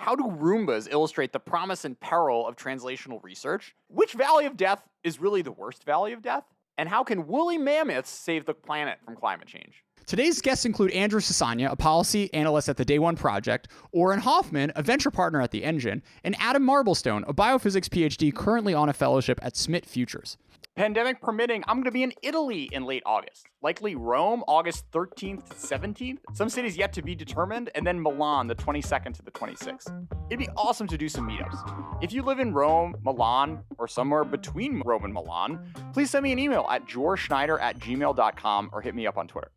How do Roombas illustrate the promise and peril of translational research? Which valley of death is really the worst valley of death? And how can woolly mammoths save the planet from climate change? Today's guests include Andrew Sasanya, a policy analyst at the Day One Project, Oren Hoffman, a venture partner at the Engine, and Adam Marblestone, a biophysics PhD currently on a fellowship at Smith Futures. Pandemic permitting, I'm going to be in Italy in late August. Likely Rome, August 13th to 17th. Some cities yet to be determined, and then Milan, the 22nd to the 26th. It'd be awesome to do some meetups. If you live in Rome, Milan, or somewhere between Rome and Milan, please send me an email at georgeschneider@gmail.com or hit me up on Twitter.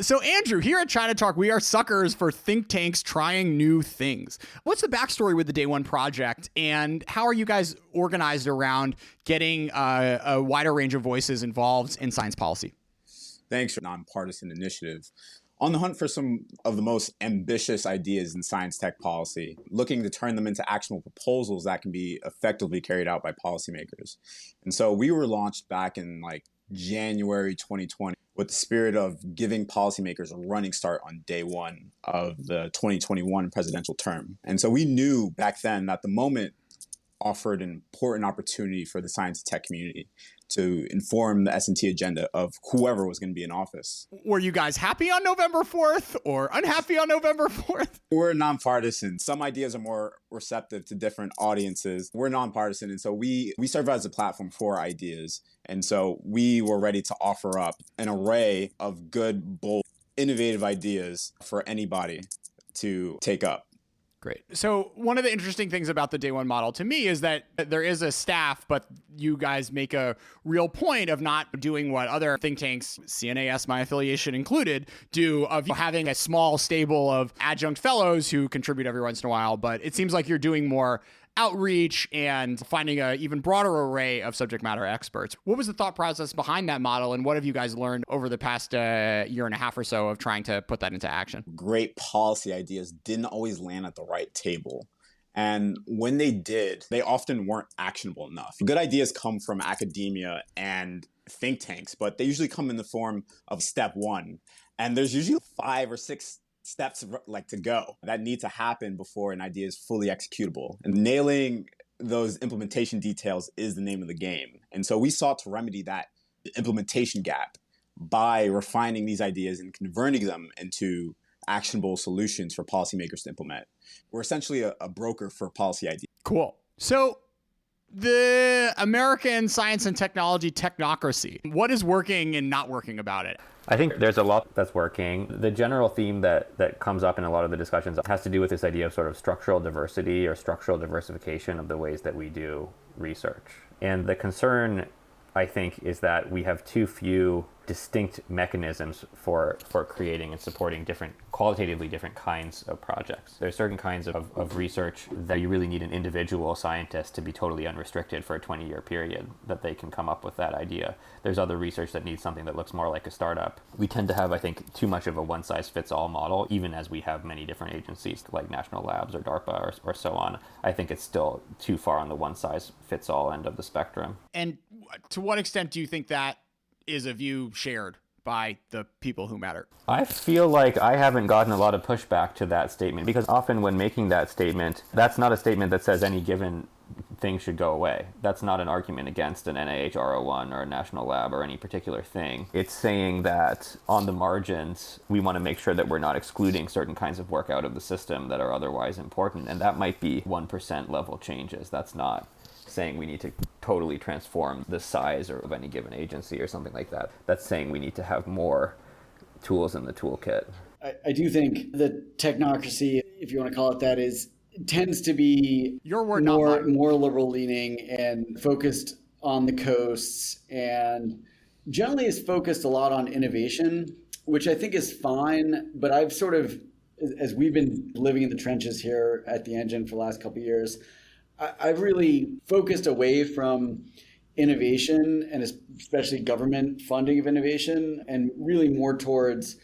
So Andrew, here at China Talk, we are suckers for think tanks trying new things. What's the backstory with the Day One Project, and how are you guys organized around getting a wider range of voices involved in science policy? Thanks for nonpartisan initiative. On the hunt for some of the most ambitious ideas in science tech policy, looking to turn them into actionable proposals that can be effectively carried out by policymakers. And so we were launched back in January 2020 with the spirit of giving policymakers a running start on day one of the 2021 presidential term. And so we knew back then that the moment offered an important opportunity for the science and tech community to inform the S&T agenda of whoever was going to be in office. Were you guys happy on November 4th or unhappy on November 4th? We're nonpartisan. Some ideas are more receptive to different audiences. We're nonpartisan, and so we serve as a platform for ideas. And so we were ready to offer up an array of good, bold, innovative ideas for anybody to take up. Great. So one of the interesting things about the Day One model to me is that there is a staff, but you guys make a real point of not doing what other think tanks, CNAS, my affiliation included, do, of having a small stable of adjunct fellows who contribute every once in a while. But it seems like you're doing more outreach and finding an even broader array of subject matter experts. What was the thought process behind that model, and what have you guys learned over the past year and a half or so of trying to put that into action? Great policy ideas didn't always land at the right table. And when they did, they often weren't actionable enough. Good ideas come from academia and think tanks, but they usually come in the form of step one. And there's usually 5 or 6 steps to go that need to happen before an idea is fully executable. And nailing those implementation details is the name of the game. And so we sought to remedy that implementation gap by refining these ideas and converting them into actionable solutions for policymakers to implement. We're essentially a broker for policy ideas. Cool. So the American science and technology technocracy, what is working and not working about it? I think there's a lot that's working. The general theme that comes up in a lot of the discussions has to do with this idea of sort of structural diversity or structural diversification of the ways that we do research. And the concern, I think, is that we have too few distinct mechanisms for creating and supporting qualitatively different kinds of projects. There's certain kinds of research that you really need an individual scientist to be totally unrestricted for a 20-year period, that they can come up with that idea. There's other research that needs something that looks more like a startup. We tend to have, I think, too much of a one-size-fits-all model, even as we have many different agencies like national labs or DARPA or so on. I think it's still too far on the one-size-fits-all end of the spectrum. And to what extent do you think that is a view shared by the people who matter? I feel like I haven't gotten a lot of pushback to that statement, because often when making that statement, that's not a statement that says any given thing should go away. That's not an argument against an NIH R01 or a national lab or any particular thing. It's saying that on the margins, we want to make sure that we're not excluding certain kinds of work out of the system that are otherwise important. And that might be 1% level changes. That's not saying we need to totally transform the size of any given agency or something like that. That's saying we need to have more tools in the toolkit. I do think the technocracy, if you want to call it that, tends to be more liberal leaning and focused on the coasts, and generally is focused a lot on innovation, which I think is fine. But I've sort of, as we've been living in the trenches here at the Engine for the last couple of years, I've really focused away from innovation, and especially government funding of innovation, and really more towards,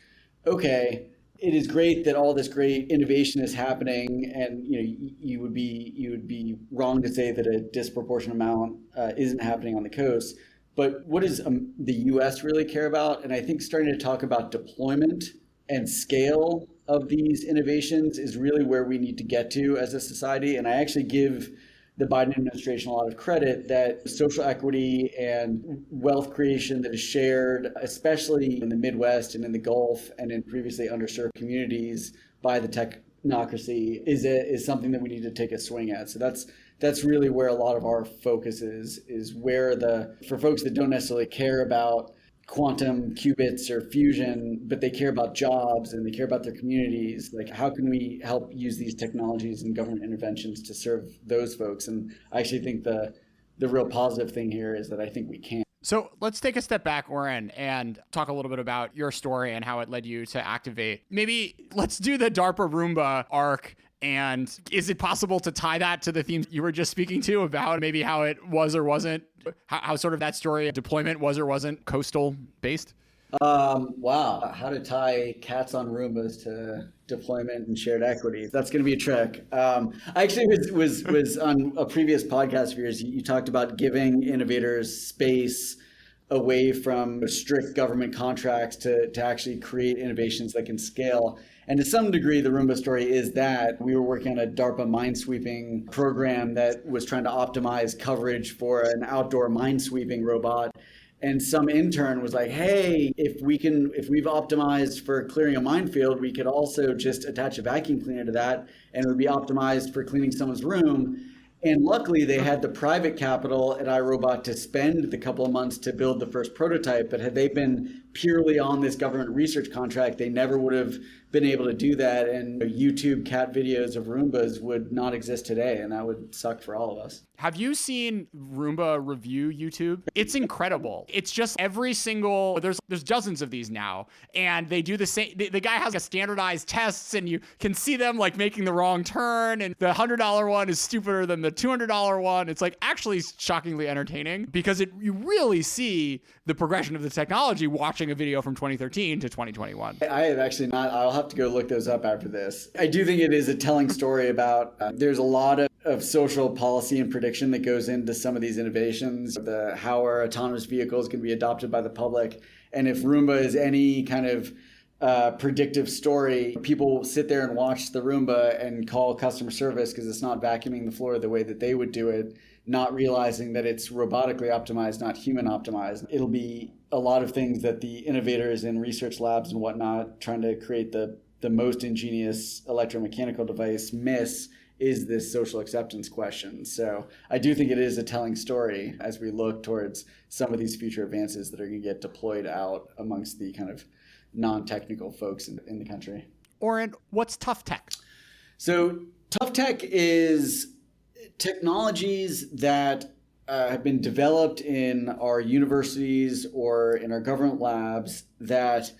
okay, it is great that all this great innovation is happening, and you would be wrong to say that a disproportionate amount isn't happening on the coast. But what does the U.S. really care about? And I think starting to talk about deployment and scale of these innovations is really where we need to get to as a society. And I actually give the Biden administration a lot of credit that social equity and wealth creation that is shared, especially in the Midwest and in the Gulf and in previously underserved communities by the technocracy, is something that we need to take a swing at. So that's really where a lot of our focus is where for folks that don't necessarily care about quantum qubits or fusion, but they care about jobs and they care about their communities. Like, how can we help use these technologies and government interventions to serve those folks? And I actually think the real positive thing here is that I think we can. So let's take a step back, Oren, and talk a little bit about your story and how it led you to Activate. Maybe let's do the DARPA Roomba Arc. And is it possible to tie that to the themes you were just speaking to about maybe how it was or wasn't, how sort of that story of deployment was or wasn't coastal based? Wow. How to tie cats on Roombas to deployment and shared equity. That's going to be a trick. I actually was on a previous podcast of yours. You talked about giving innovators space away from strict government contracts to actually create innovations that can scale. And to some degree, the Roomba story is that we were working on a DARPA minesweeping program that was trying to optimize coverage for an outdoor minesweeping robot. And some intern was like, hey, if we've optimized for clearing a minefield, we could also just attach a vacuum cleaner to that and it would be optimized for cleaning someone's room. And luckily, they had the private capital at iRobot to spend the couple of months to build the first prototype. But had they been purely on this government research contract, they never would have been able to do that. And YouTube cat videos of Roombas would not exist today. And that would suck for all of us. Have you seen Roomba review YouTube? It's incredible. It's just every single, there's dozens of these now, and they do the same. The guy has a standardized tests, and you can see them like making the wrong turn, and the $100 one is stupider than the $200 one. It's like actually shockingly entertaining because you really see the progression of the technology watching a video from 2013 to 2021. I have actually not. I'll have to go look those up after this. I do think it is a telling story about there's a lot of social policy and prediction that goes into some of these innovations, how our autonomous vehicles can be adopted by the public. And if Roomba is any kind of predictive story, people will sit there and watch the Roomba and call customer service because it's not vacuuming the floor the way that they would do it, not realizing that it's robotically optimized, not human optimized. It'll be a lot of things that the innovators in research labs and whatnot trying to create the most ingenious electromechanical device miss is this social acceptance question. So I do think it is a telling story as we look towards some of these future advances that are going to get deployed out amongst the kind of non-technical folks in the country. Oren, what's tough tech? So tough tech is technologies that have been developed in our universities or in our government labs that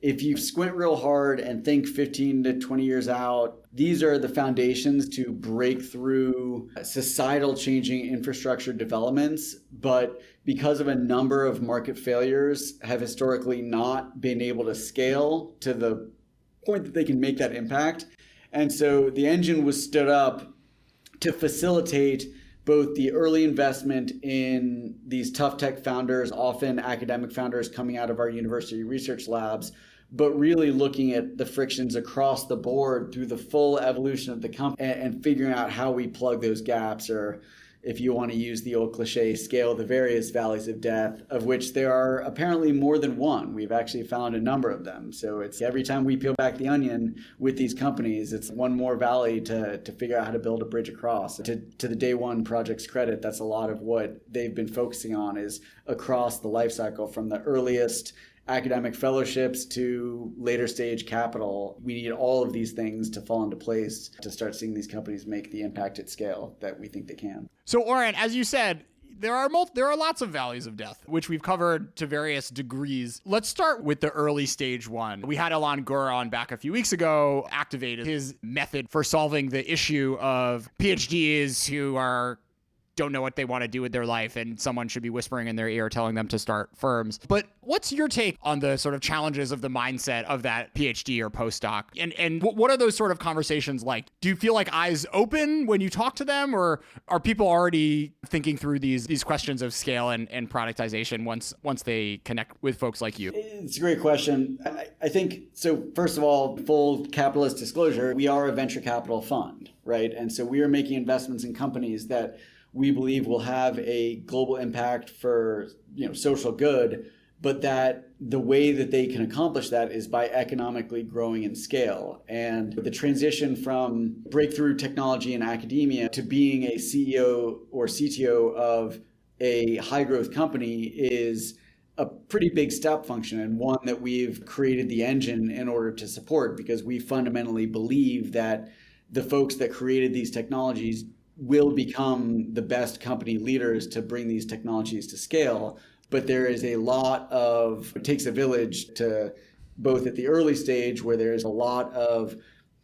if you squint real hard and think 15 to 20 years out, these are the foundations to break through societal changing infrastructure developments, but because of a number of market failures have historically not been able to scale to the point that they can make that impact. And so the engine was stood up to facilitate both the early investment in these tough tech founders, often academic founders coming out of our university research labs, but really looking at the frictions across the board through the full evolution of the company and figuring out how we plug those gaps, or if you want to use the old cliche, scale the various valleys of death, of which there are apparently more than one. We've actually found a number of them. So it's every time we peel back the onion with these companies, it's one more valley to figure out how to build a bridge across. To the day one project's credit, that's a lot of what they've been focusing on is across the life cycle from the earliest academic fellowships to later stage capital. We need all of these things to fall into place to start seeing these companies make the impact at scale that we think they can. So Oren, as you said, there are lots of valleys of death, which we've covered to various degrees. Let's start with the early stage one. We had Alon Gur on back a few weeks ago, activated his method for solving the issue of PhDs who don't know what they want to do with their life and someone should be whispering in their ear telling them to start firms. But what's your take on the sort of challenges of the mindset of that PhD or postdoc? And what are those sort of conversations like? Do you feel like eyes open when you talk to them, or are people already thinking through these questions of scale and productization once they connect with folks like you? It's a great question. I think, so first of all, full capitalist disclosure, we are a venture capital fund, right? And so we are making investments in companies that we believe will have a global impact for, social good, but that the way that they can accomplish that is by economically growing in scale. And the transition from breakthrough technology in academia to being a CEO or CTO of a high growth company is a pretty big step function, and one that we've created the engine in order to support, because we fundamentally believe that the folks that created these technologies will become the best company leaders to bring these technologies to scale. But there is a lot of, it takes a village to, both at the early stage where there's a lot of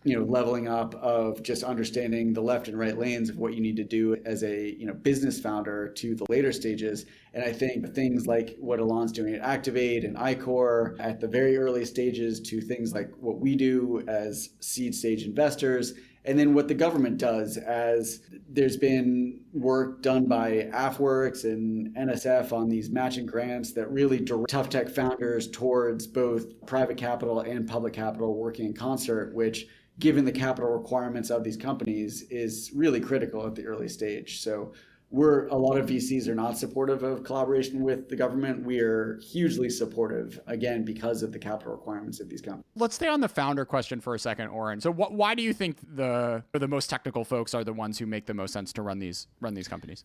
leveling up of just understanding the left and right lanes of what you need to do as a business founder, to the later stages. And I think things like what Alon's doing at Activate and iCore at the very early stages, to things like what we do as seed stage investors, and then what the government does, as there's been work done by AFWorks and NSF on these matching grants that really direct tough tech founders towards both private capital and public capital working in concert, which, given the capital requirements of these companies, is really critical at the early stage. So a lot of VCs are not supportive of collaboration with the government. We are hugely supportive, again, because of the capital requirements of these companies. Let's stay on the founder question for a second, Oren. So why do you think the most technical folks are the ones who make the most sense to run these companies?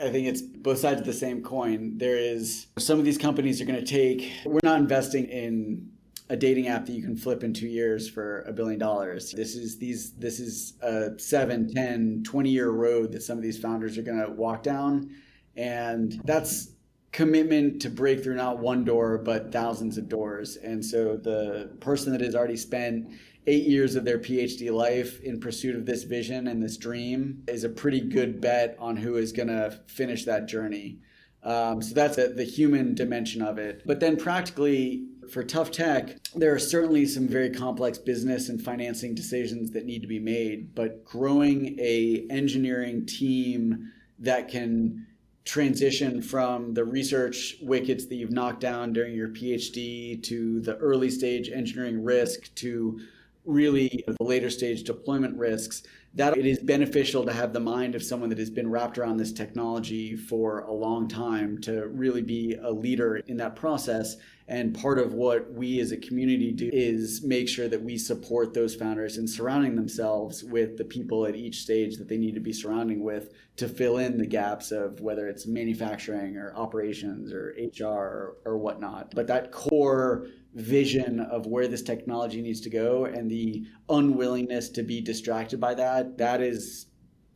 I think it's both sides of the same coin. There is, some of these companies are going to take, we're not investing in a dating app that you can flip in 2 years for $1 billion. This is a 7, 10, 20-year road that some of these founders are going to walk down. And that's commitment to break through not one door, but thousands of doors. And so the person that has already spent 8 years of their PhD life in pursuit of this vision and this dream is a pretty good bet on who is going to finish that journey. So that's the human dimension of it. But then practically, for tough tech, there are certainly some very complex business and financing decisions that need to be made, but growing a engineering team that can transition from the research wickets that you've knocked down during your PhD to the early stage engineering risk to really the later stage deployment risks, that it is beneficial to have the mind of someone that has been wrapped around this technology for a long time to really be a leader in that process. And part of what we as a community do is make sure that we support those founders in surrounding themselves with the people at each stage that they need to be surrounding with to fill in the gaps of whether it's manufacturing or operations or HR or whatnot. But that core vision of where this technology needs to go and the unwillingness to be distracted by that is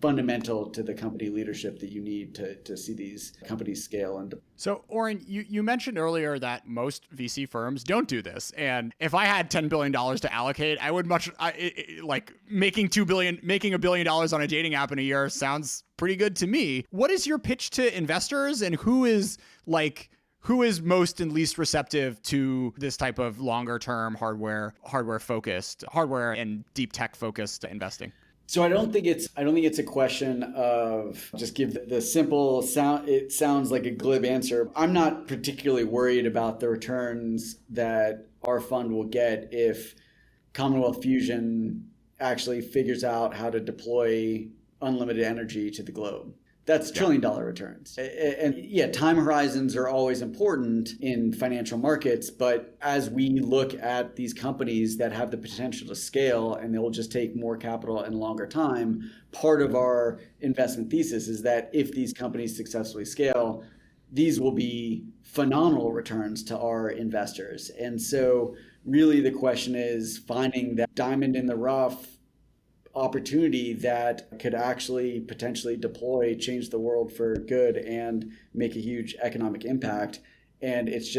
fundamental to the company leadership that you need to see these companies scale. And so, Oren, you mentioned earlier that most VC firms don't do this, and if I had $10 billion to allocate, I would making $1 billion on a dating app in a year sounds pretty good to me. What is your pitch to investors, and who is most and least receptive to this type of longer term hardware and deep tech focused investing? So I don't think it's a question of just give the simple sound. It sounds like a glib answer. I'm not particularly worried about the returns that our fund will get if Commonwealth Fusion actually figures out how to deploy unlimited energy to the globe. That's $1 trillion returns. And yeah, time horizons are always important in financial markets, but as we look at these companies that have the potential to scale and they'll just take more capital and longer time, part of our investment thesis is that if these companies successfully scale, these will be phenomenal returns to our investors. And so really the question is finding that diamond in the rough opportunity that could actually potentially change the world for good and make a huge economic impact. And it's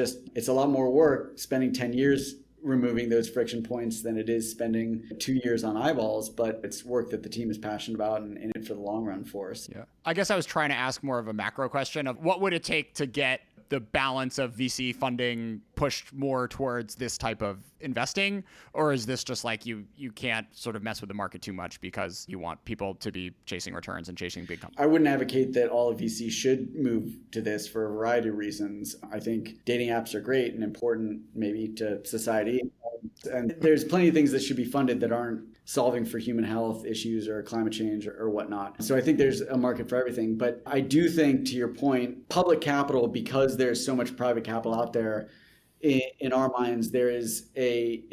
a lot more work spending 10 years removing those friction points than it is spending 2 years on eyeballs, but it's work that the team is passionate about and in it for the long run for us. Yeah. I guess I was trying to ask more of a macro question of what would it take to get the balance of VC funding pushed more towards this type of investing? Or is this just like you can't sort of mess with the market too much because you want people to be chasing returns and chasing big companies? I wouldn't advocate that all of VC should move to this for a variety of reasons. I think dating apps are great and important maybe to society. And there's plenty of things that should be funded that aren't solving for human health issues or climate change or whatnot. So I think there's a market for everything. But I do think, to your point, public capital, because there's so much private capital out there, in our minds, there is a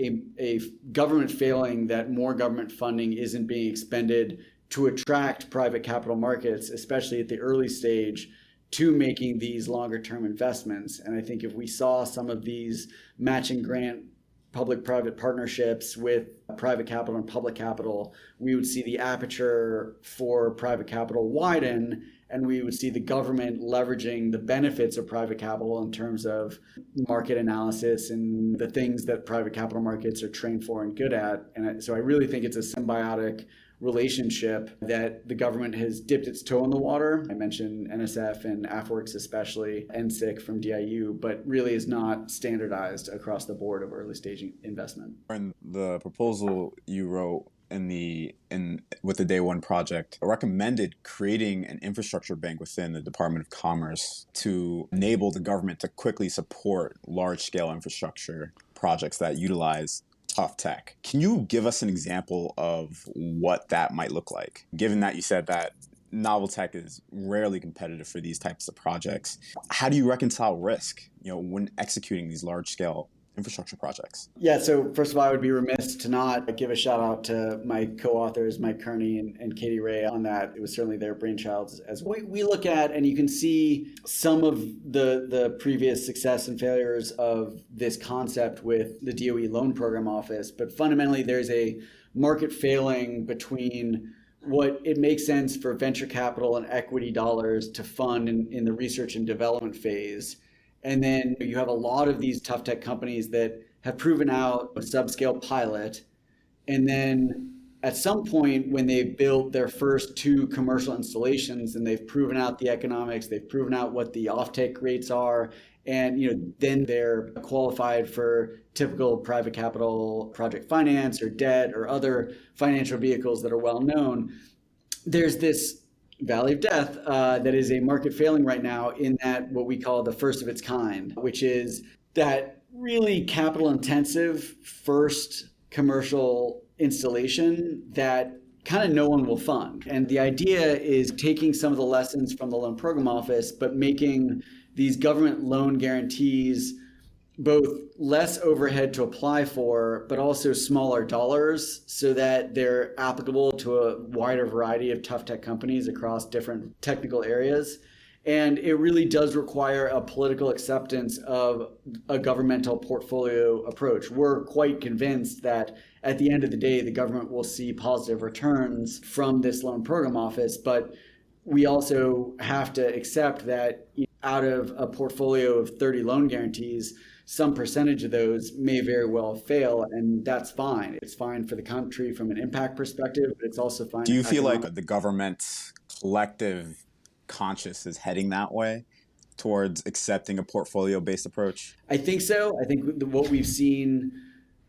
government failing that more government funding isn't being expended to attract private capital markets, especially at the early stage, to making these longer term investments. And I think if we saw some of these matching grant public-private partnerships with private capital and public capital, we would see the aperture for private capital widen, and we would see the government leveraging the benefits of private capital in terms of market analysis and the things that private capital markets are trained for and good at. And so I really think it's a symbiotic relationship that the government has dipped its toe in the water. I mentioned NSF and AFWorks, especially NSIC from DIU, but really is not standardized across the board of early stage investment. In the proposal you wrote with the Day One project, recommended creating an infrastructure bank within the Department of Commerce to enable the government to quickly support large-scale infrastructure projects that utilize tough tech. Can you give us an example of what that might look like? Given that you said that novel tech is rarely competitive for these types of projects, how do you reconcile risk, when executing these large-scale infrastructure projects? Yeah, so first of all, I would be remiss to not give a shout out to my co-authors, Mike Kearney and Katie Ray, on that. It was certainly their brainchild. As we look at, and you can see some of the previous success and failures of this concept with the DOE Loan Program Office, but fundamentally there's a market failing between what it makes sense for venture capital and equity dollars to fund in the research and development phase. And then you have a lot of these tough tech companies that have proven out a subscale pilot. And then at some point when they've built their first 2 commercial installations and they've proven out the economics, they've proven out what the offtake rates are, and then they're qualified for typical private capital project finance or debt or other financial vehicles that are well known. There's this valley of death that is a market failing right now in that what we call the first of its kind, which is that really capital intensive first commercial installation that kind of no one will fund. And the idea is taking some of the lessons from the Loan Program Office, but making these government loan guarantees both less overhead to apply for, but also smaller dollars so that they're applicable to a wider variety of tough tech companies across different technical areas. And it really does require a political acceptance of a governmental portfolio approach. We're quite convinced that at the end of the day, the government will see positive returns from this Loan Program Office, but we also have to accept that out of a portfolio of 30 loan guarantees, some percentage of those may very well fail, and that's fine. It's fine for the country from an impact perspective, but it's also fine. Do you feel like the government's collective conscious is heading that way towards accepting a portfolio-based approach? I think so. I think what we've seen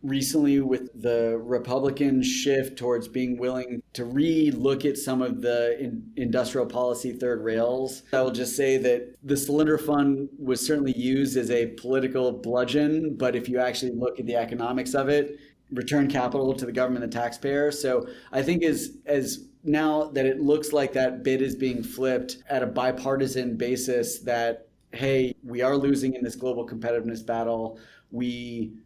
recently with the Republican shift towards being willing to re-look at some of the industrial policy third rails. I will just say that the Cylinder Fund was certainly used as a political bludgeon, but if you actually look at the economics of it, return capital to the government and the taxpayer. So I think as now that it looks like that bid is being flipped at a bipartisan basis that, hey, we are losing in this global competitiveness battle. We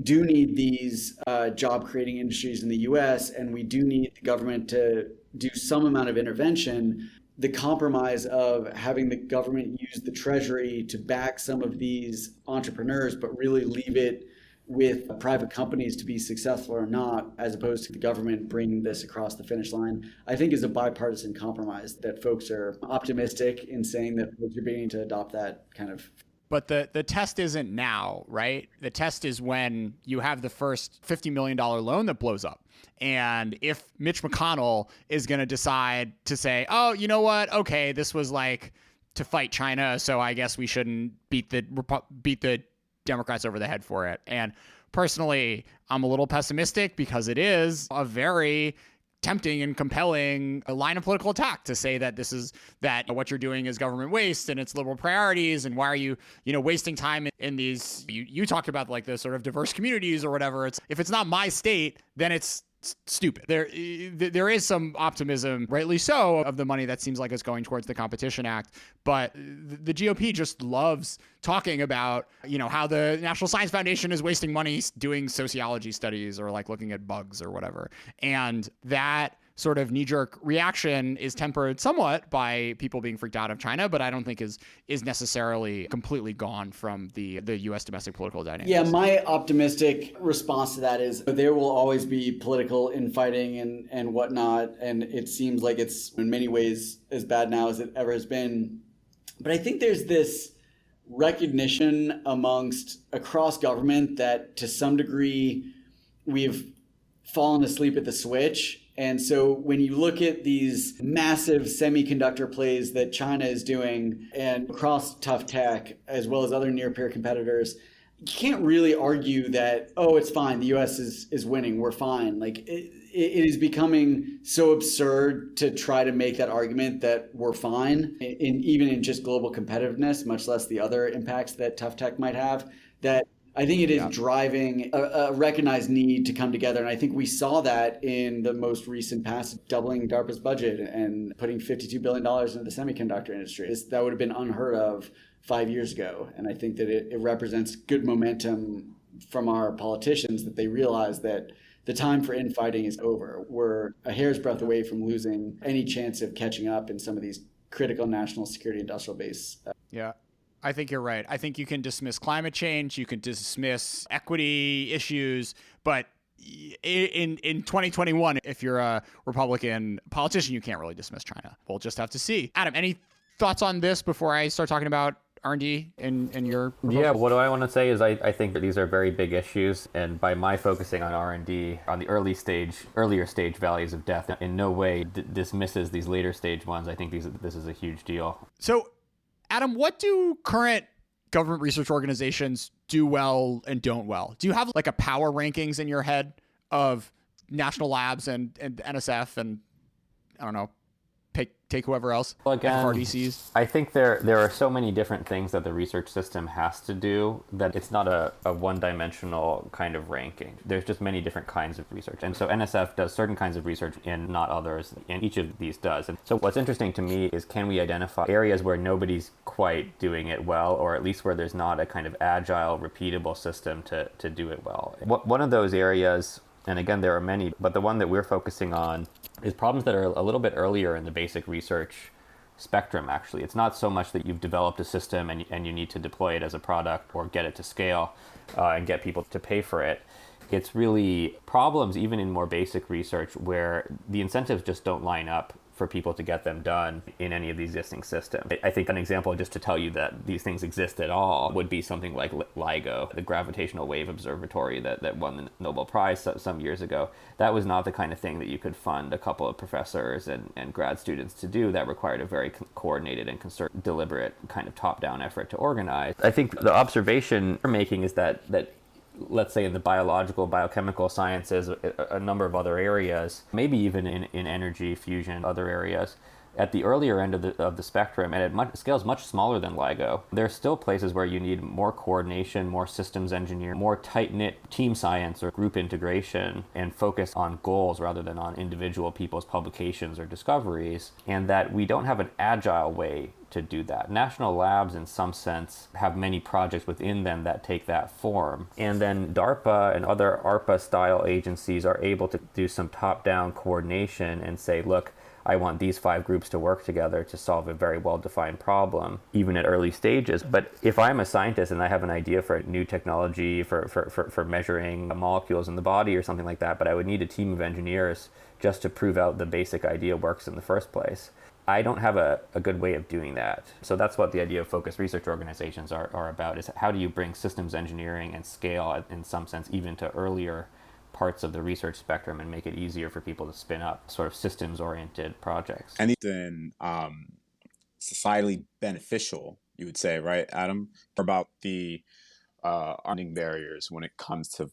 do need these job-creating industries in the U.S., and we do need the government to do some amount of intervention. The compromise of having the government use the Treasury to back some of these entrepreneurs, but really leave it with private companies to be successful or not, as opposed to the government bringing this across the finish line, I think is a bipartisan compromise that folks are optimistic in saying that folks are beginning to adopt that kind of But the test isn't now, right? The test is when you have the first $50 million loan that blows up. And if Mitch McConnell is going to decide to say, oh, you know what? Okay, this was like to fight China, so I guess we shouldn't beat the Democrats over the head for it. And personally, I'm a little pessimistic because it is a very tempting and compelling line of political attack to say that that what you're doing is government waste and it's liberal priorities, and why are you wasting time in these, you talked about like the sort of diverse communities or whatever. If it's not my state, then it's stupid. There is some optimism, rightly so, of the money that seems like it's going towards the Competition Act, but the GOP just loves talking about how the National Science Foundation is wasting money doing sociology studies or like looking at bugs or whatever, and that sort of knee-jerk reaction is tempered somewhat by people being freaked out of China, but I don't think is necessarily completely gone from the U.S. domestic political dynamics. Yeah, my optimistic response to that is there will always be political infighting and whatnot, and it seems like it's in many ways as bad now as it ever has been. But I think there's this recognition across government that to some degree we've fallen asleep at the switch. And so when you look at these massive semiconductor plays that China is doing and across tough tech, as well as other near-peer competitors, you can't really argue that, oh, it's fine, the US is winning, we're fine. Like it is becoming so absurd to try to make that argument that we're fine, even in just global competitiveness, much less the other impacts that tough tech might have, that I think it is driving a recognized need to come together. And I think we saw that in the most recent past, doubling DARPA's budget and putting $52 billion into the semiconductor industry. That would have been unheard of 5 years ago. And I think that it represents good momentum from our politicians, that they realize that the time for infighting is over. We're a hair's breadth away from losing any chance of catching up in some of these critical national security industrial base. Yeah. I think you're right. I think you can dismiss climate change, you can dismiss equity issues, but in 2021, if you're a Republican politician, you can't really dismiss China. We'll just have to see. Adam, any thoughts on this before I start talking about R&D in your proposal? Yeah, what do I want to say is I think that these are very big issues, and by my focusing on R&D on the earlier stage values of death, in no way dismisses these later stage ones. I think this is a huge deal. So, Adam, what do current government research organizations do well and don't well? Do you have like a power rankings in your head of national labs and NSF and I don't know, take whoever else? Well, again, FRDCs? I think there are so many different things that the research system has to do that it's not a one-dimensional kind of ranking. There's just many different kinds of research. And so NSF does certain kinds of research and not others, and each of these does. And so what's interesting to me is, can we identify areas where nobody's quite doing it well, or at least where there's not a kind of agile, repeatable system to do it well? One of those areas, and again, there are many, but the one that we're focusing on is problems that are a little bit earlier in the basic research spectrum, actually. It's not so much that you've developed a system and you need to deploy it as a product or get it to scale and get people to pay for it. It's really problems even in more basic research where the incentives just don't line up for people to get them done in any of the existing systems. I think an example, just to tell you that these things exist at all, would be something like LIGO, the Gravitational Wave Observatory that won the Nobel Prize some years ago. That was not the kind of thing that you could fund a couple of professors and grad students to do. That required a very coordinated and concerted, deliberate kind of top-down effort to organize. I think the observation we're making is that let's say in the biological, biochemical sciences, a number of other areas, maybe even in energy, fusion, other areas, at the earlier end of the spectrum, and at scales much smaller than LIGO, there's still places where you need more coordination, more systems engineering, more tight-knit team science or group integration, and focus on goals rather than on individual people's publications or discoveries, and that we don't have an agile way to do that. National labs, in some sense, have many projects within them that take that form. And then DARPA and other ARPA-style agencies are able to do some top-down coordination and say, look, I want these 5 groups to work together to solve a very well-defined problem, even at early stages. But if I'm a scientist and I have an idea for a new technology for measuring molecules in the body or something like that, but I would need a team of engineers just to prove out the basic idea works in the first place. I don't have a good way of doing that. So that's what the idea of focused research organizations are about, is how do you bring systems engineering and scale, in some sense, even to earlier parts of the research spectrum and make it easier for people to spin up sort of systems-oriented projects. And then societally beneficial, you would say, right, Adam? About the earning barriers when it comes to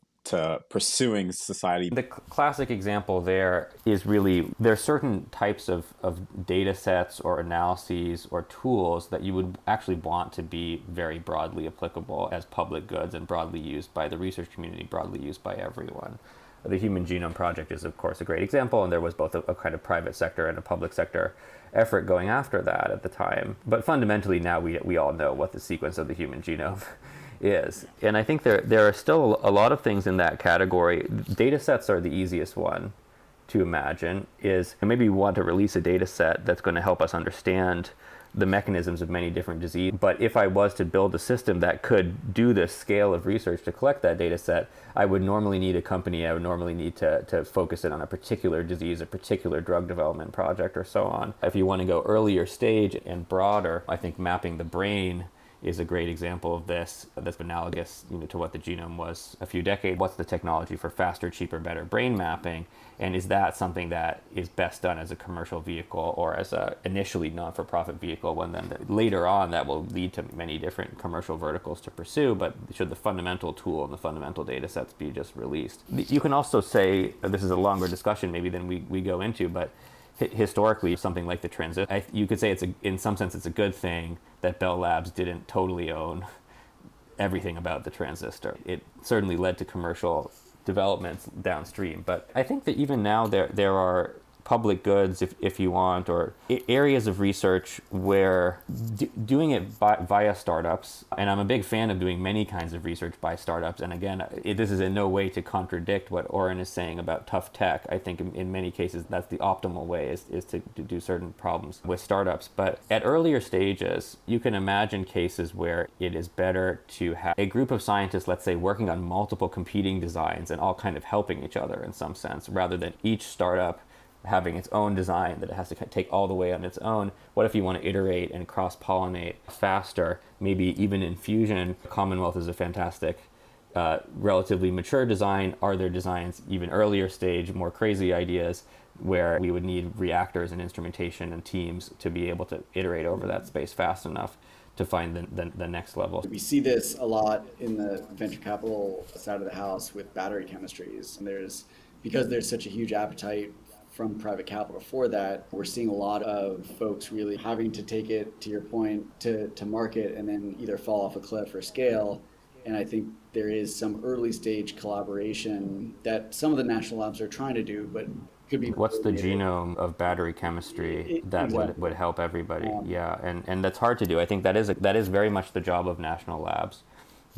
pursuing society. The classic example there is really, there are certain types of data sets or analyses or tools that you would actually want to be very broadly applicable as public goods and broadly used by the research community, broadly used by everyone. The Human Genome Project is, of course, a great example, and there was both a kind of private sector and a public sector effort going after that at the time. But fundamentally now we all know what the sequence of the human genome is. And I think there are still a lot of things in that category. Data sets are the easiest one to imagine. Is maybe we want to release a data set that's going to help us understand the mechanisms of many different diseases. But if I was to build a system that could do this scale of research to collect that data set, I would normally need a company. I would normally need to focus it on a particular disease, a particular drug development project, or so on. If you want to go earlier stage and broader, I think mapping the brain is a great example of this. That's analogous, to what the genome was a few decades. What's the technology for faster, cheaper, better brain mapping? And is that something that is best done as a commercial vehicle or as a initially non-for-profit vehicle, when then later on that will lead to many different commercial verticals to pursue? But should the fundamental tool and the fundamental data sets be just released? You can also say, this is a longer discussion maybe than we go into, but historically, something like the transistor, you could say in some sense it's a good thing that Bell Labs didn't totally own everything about the transistor. It certainly led to commercial developments downstream. But I think that even now there are public goods, if you want, or areas of research where doing it via startups, and I'm a big fan of doing many kinds of research by startups, and again, this is in no way to contradict what Oren is saying about tough tech. I think in many cases that's the optimal way, is to do certain problems with startups. But at earlier stages, you can imagine cases where it is better to have a group of scientists, let's say, working on multiple competing designs and all kind of helping each other in some sense, rather than each startup having its own design that it has to take all the way on its own. What if you want to iterate and cross-pollinate faster? Maybe even in fusion, Commonwealth is a fantastic, relatively mature design. Are there designs even earlier stage, more crazy ideas, where we would need reactors and instrumentation and teams to be able to iterate over that space fast enough to find the next level? We see this a lot in the venture capital side of the house with battery chemistries. And because there's such a huge appetite from private capital for that, we're seeing a lot of folks really having to take it, to your point, to market and then either fall off a cliff or scale. And I think there is some early stage collaboration that some of the national labs are trying to do, but could be. What's the genome of battery chemistry that would help everybody? Yeah, and that's hard to do. I think that is very much the job of national labs.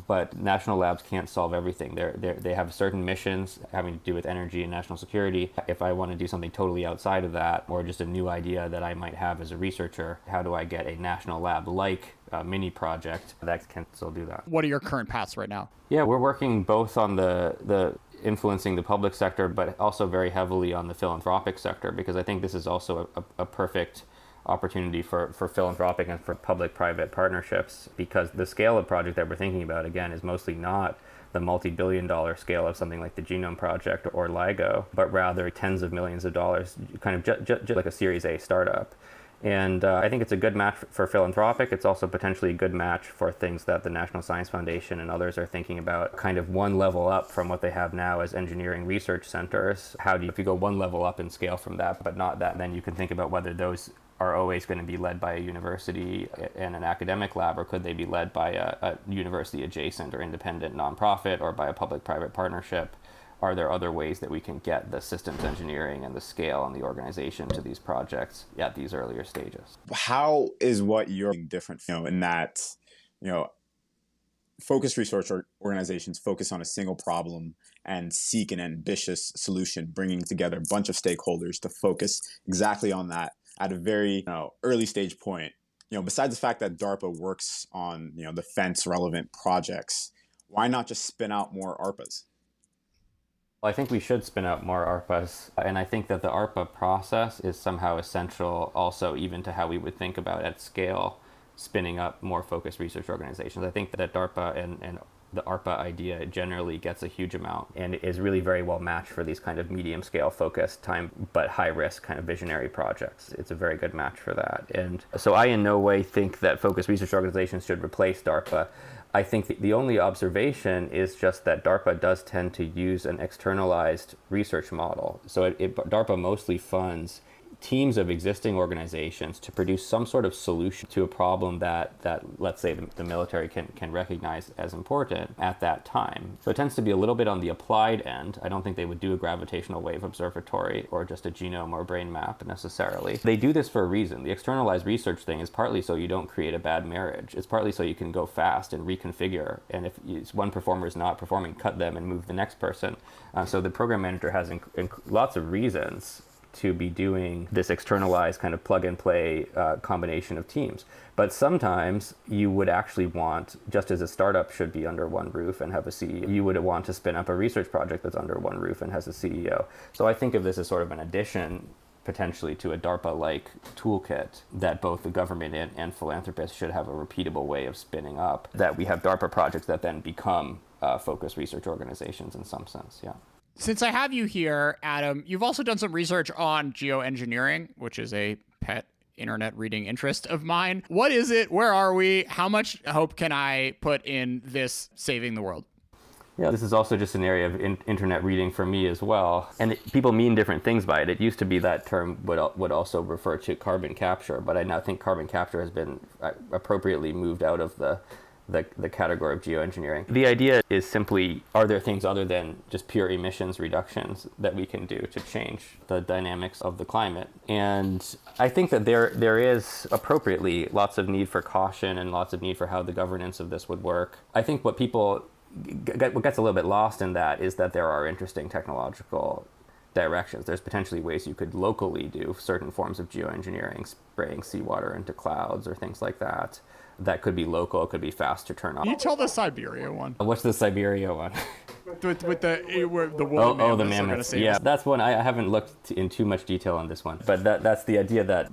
But national labs can't solve everything. They have certain missions having to do with energy and national security. If I want to do something totally outside of that, or just a new idea that I might have as a researcher, how do I get a national lab-like mini project that can still do that? What are your current paths right now? Yeah, we're working both on the influencing the public sector, but also very heavily on the philanthropic sector, because I think this is also a perfect opportunity for philanthropic and for public-private partnerships, because the scale of project that we're thinking about, again, is mostly not the multi-billion-dollar scale of something like the Genome Project or LIGO, but rather tens of millions of dollars, kind of just like a Series A startup. And I think it's a good match for philanthropic. It's also potentially a good match for things that the National Science Foundation and others are thinking about, kind of one level up from what they have now as engineering research centers. If you go one level up in scale from that, but not that, then you can think about whether those are always going to be led by a university and an academic lab, or could they be led by a university adjacent or independent nonprofit, or by a public-private partnership? Are there other ways that we can get the systems engineering and the scale and the organization to these projects at these earlier stages? How is what you're doing different, in that, focused research organizations focus on a single problem and seek an ambitious solution, bringing together a bunch of stakeholders to focus exactly on that at a very early stage point? Besides the fact that DARPA works on defense relevant projects, why not just spin out more ARPAs? I think we should spin up more ARPAs, and I think that the ARPA process is somehow essential also even to how we would think about at scale spinning up more focused research organizations. I think that DARPA and the ARPA idea generally gets a huge amount and is really very well matched for these kind of medium scale focused time but high risk kind of visionary projects. It's a very good match for that. And so I in no way think that focused research organizations should replace DARPA. I think the only observation is just that DARPA does tend to use an externalized research model. So DARPA mostly funds teams of existing organizations to produce some sort of solution to a problem that let's say the military can recognize as important at that time. So it tends to be a little bit on the applied end. I don't think they would do a gravitational wave observatory or just a genome or brain map necessarily. They do this for a reason. The externalized research thing is partly so you don't create a bad marriage. It's partly so you can go fast and reconfigure. And if one performer is not performing, cut them and move the next person. So the program manager has lots of reasons to be doing this externalized kind of plug and play combination of teams. But sometimes you would actually want, just as a startup should be under one roof and have a CEO, you would want to spin up a research project that's under one roof and has a CEO. So I think of this as sort of an addition potentially to a DARPA-like toolkit that both the government and philanthropists should have a repeatable way of spinning up, that we have DARPA projects that then become focused research organizations in some sense, yeah. Since I have you here, Adam, you've also done some research on geoengineering, which is a pet internet reading interest of mine. What is it? Where are we? How much hope can I put in this saving the world? Yeah, this is also just an area of internet reading for me as well. And people mean different things by it. It used to be that term would also refer to carbon capture, but I now think carbon capture has been appropriately moved out of the category of geoengineering. The idea is simply, are there things other than just pure emissions reductions that we can do to change the dynamics of the climate? And I think that there is appropriately lots of need for caution and lots of need for how the governance of this would work. I think what gets a little bit lost in that is that there are interesting technological directions. There's potentially ways you could locally do certain forms of geoengineering, spraying seawater into clouds or things like that. That could be local, it could be fast to turn on. Can you tell the Siberia one? What's the Siberia one? with the woolly mammoths. The mammoths. Yeah, that's one. I haven't looked in too much detail on this one, but that's the idea that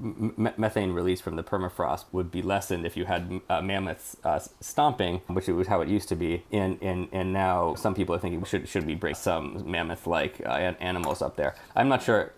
methane release from the permafrost would be lessened if you had mammoths stomping, which was how it used to be. And now some people are thinking should we bring some mammoth-like animals up there? I'm not sure.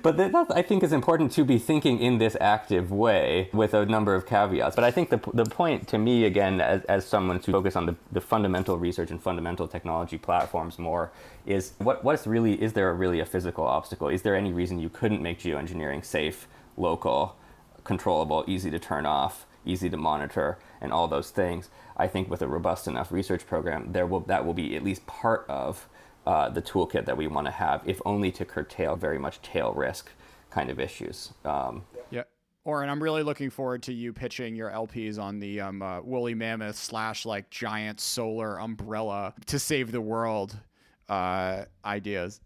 But that I think is important to be thinking in this active way with a number of caveats. But I think the point to me, again, as someone to focus on the fundamental research and fundamental technology platforms more, is is there really a physical obstacle? Is there any reason you couldn't make geoengineering safe, local, controllable, easy to turn off, easy to monitor, and all those things? I think with a robust enough research program, that will be at least part of the toolkit that we want to have, if only to curtail very much tail risk kind of issues. Yeah. Oren, I'm really looking forward to you pitching your LPs on the woolly mammoth / like giant solar umbrella to save the world ideas.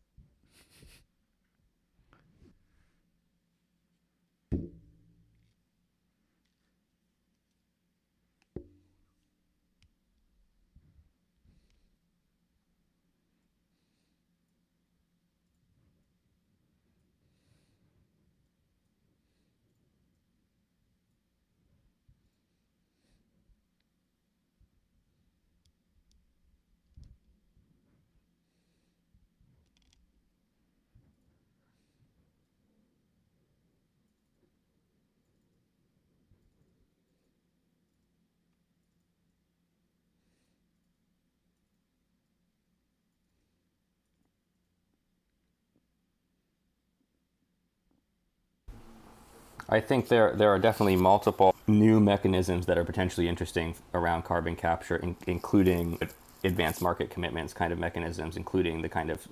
I think there are definitely multiple new mechanisms that are potentially interesting around carbon capture, including advanced market commitments kind of mechanisms, including the kind of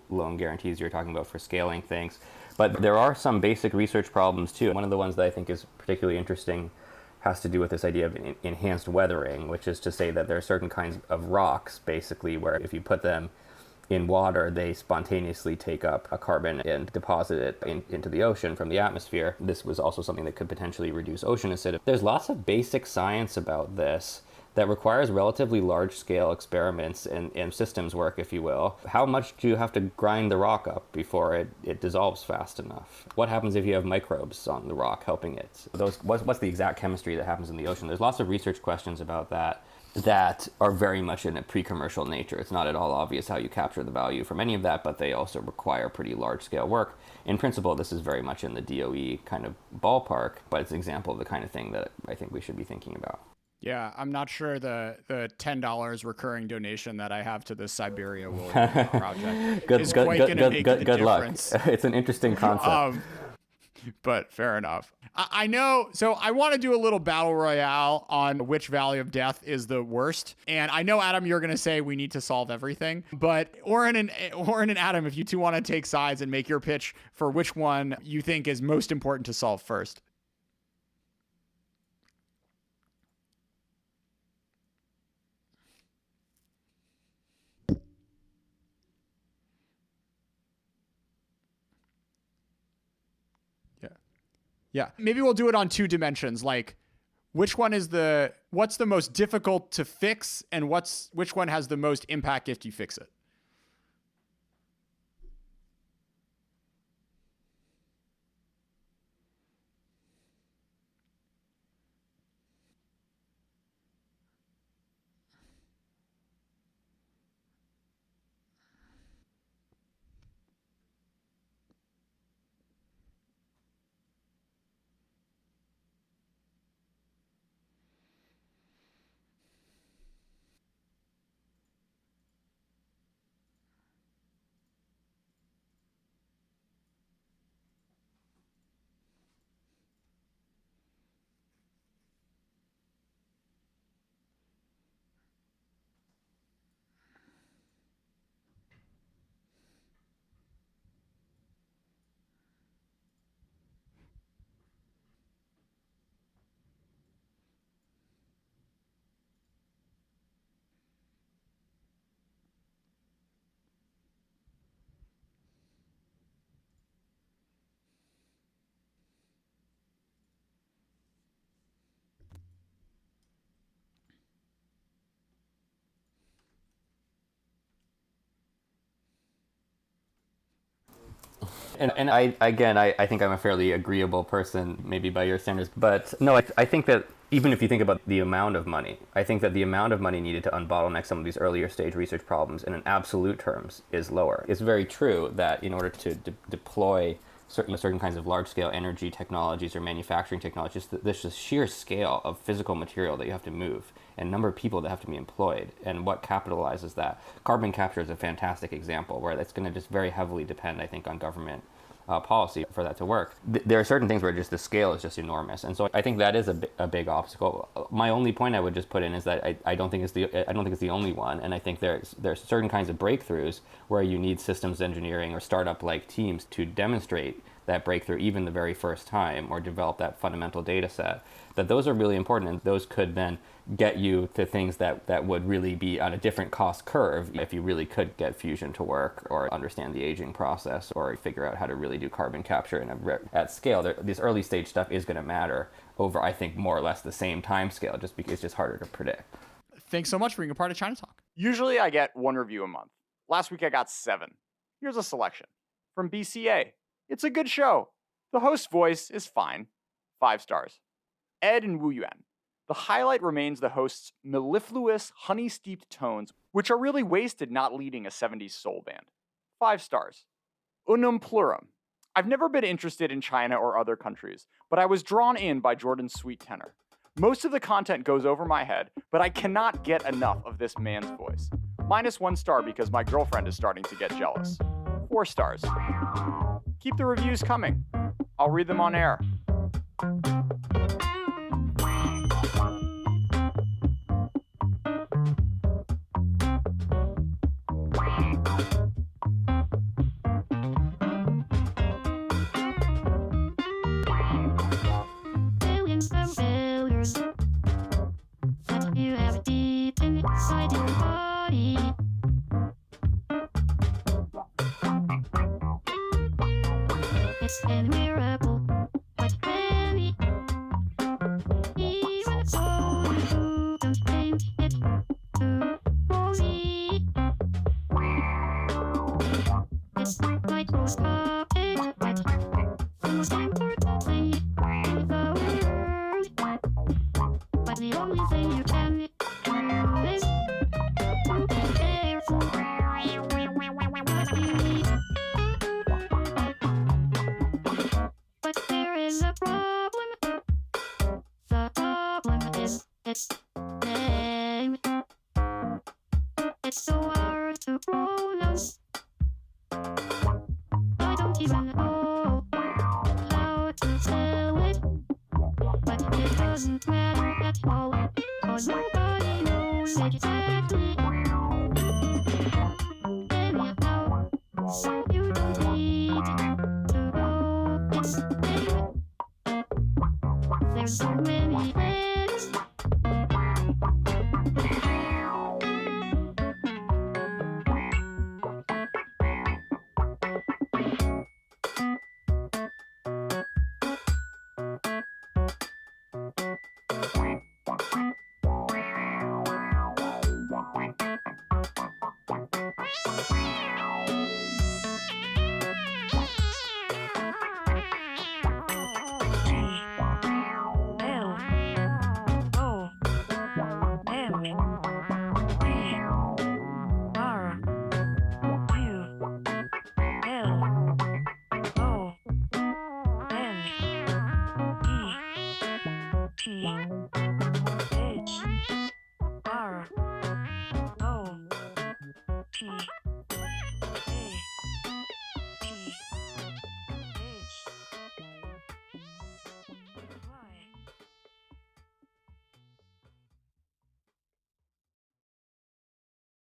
loan guarantees you're talking about for scaling things. But there are some basic research problems too. One of the ones that I think is particularly interesting has to do with this idea of enhanced weathering, which is to say that there are certain kinds of rocks, basically, where if you put them in water, they spontaneously take up a carbon and deposit it into the ocean from the atmosphere. This was also something that could potentially reduce ocean acidity. There's lots of basic science about this that requires relatively large-scale experiments and systems work, if you will. How much do you have to grind the rock up before it dissolves fast enough? What happens if you have microbes on the rock helping it? What's the exact chemistry that happens in the ocean? There's lots of research questions about that are very much in a pre-commercial nature. It's not at all obvious how you capture the value from any of that, but they also require pretty large-scale work. In principle, this is very much in the DOE kind of ballpark, but it's an example of the kind of thing that I think we should be thinking about. Yeah, I'm not sure the $10 recurring donation that I have to the Siberia Woolly project is quite going to make the difference. Luck. It's an interesting concept. But fair enough. I know. So I want to do a little battle royale on which Valley of Death is the worst. And I know, Adam, you're going to say we need to solve everything. But Oren and Adam, if you two want to take sides and make your pitch for which one you think is most important to solve first. Yeah. Maybe we'll do it on 2 dimensions. Like, what's the most difficult to fix, and which one has the most impact if you fix it? And I think I'm a fairly agreeable person, maybe by your standards. But no, I think that even if you think about the amount of money, I think that the amount of money needed to unbottleneck some of these earlier stage research problems in an absolute terms is lower. It's very true that in order to deploy certain kinds of large-scale energy technologies or manufacturing technologies, there's this sheer scale of physical material that you have to move and number of people that have to be employed and what capitalizes that. Carbon capture is a fantastic example where that's going to just very heavily depend, I think, on government policy for that to work. There are certain things where just the scale is just enormous, and so I think that is a big obstacle. My only point I would just put in is that I don't think it's the only one, and I think there's certain kinds of breakthroughs where you need systems engineering or startup like teams to demonstrate that breakthrough even the very first time or develop that fundamental data set. That those are really important, and those could then get you to things that would really be on a different cost curve if you really could get fusion to work or understand the aging process or figure out how to really do carbon capture at scale. This early stage stuff is going to matter over, I think, more or less the same time scale, just because it's just harder to predict. Thanks so much for being a part of China Talk. Usually I get 1 review a month. Last week I got 7. Here's a selection. From BCA. It's a good show. The host's voice is fine. 5 stars. Ed and Wu Yuan. The highlight remains the host's mellifluous, honey-steeped tones, which are really wasted not leading a 70s soul band. 5 stars. Unum plurum. I've never been interested in China or other countries, but I was drawn in by Jordan's sweet tenor. Most of the content goes over my head, but I cannot get enough of this man's voice. -1 star because my girlfriend is starting to get jealous. 4 stars. Keep the reviews coming. I'll read them on air. It's a miracle, but maybe is a problem. The problem is its name. It's so hard to pronounce. I don't even know how to spell it. But it doesn't matter at all, 'cause nobody knows exactly. Anyhow, so you don't need to know its name. There's so many things. T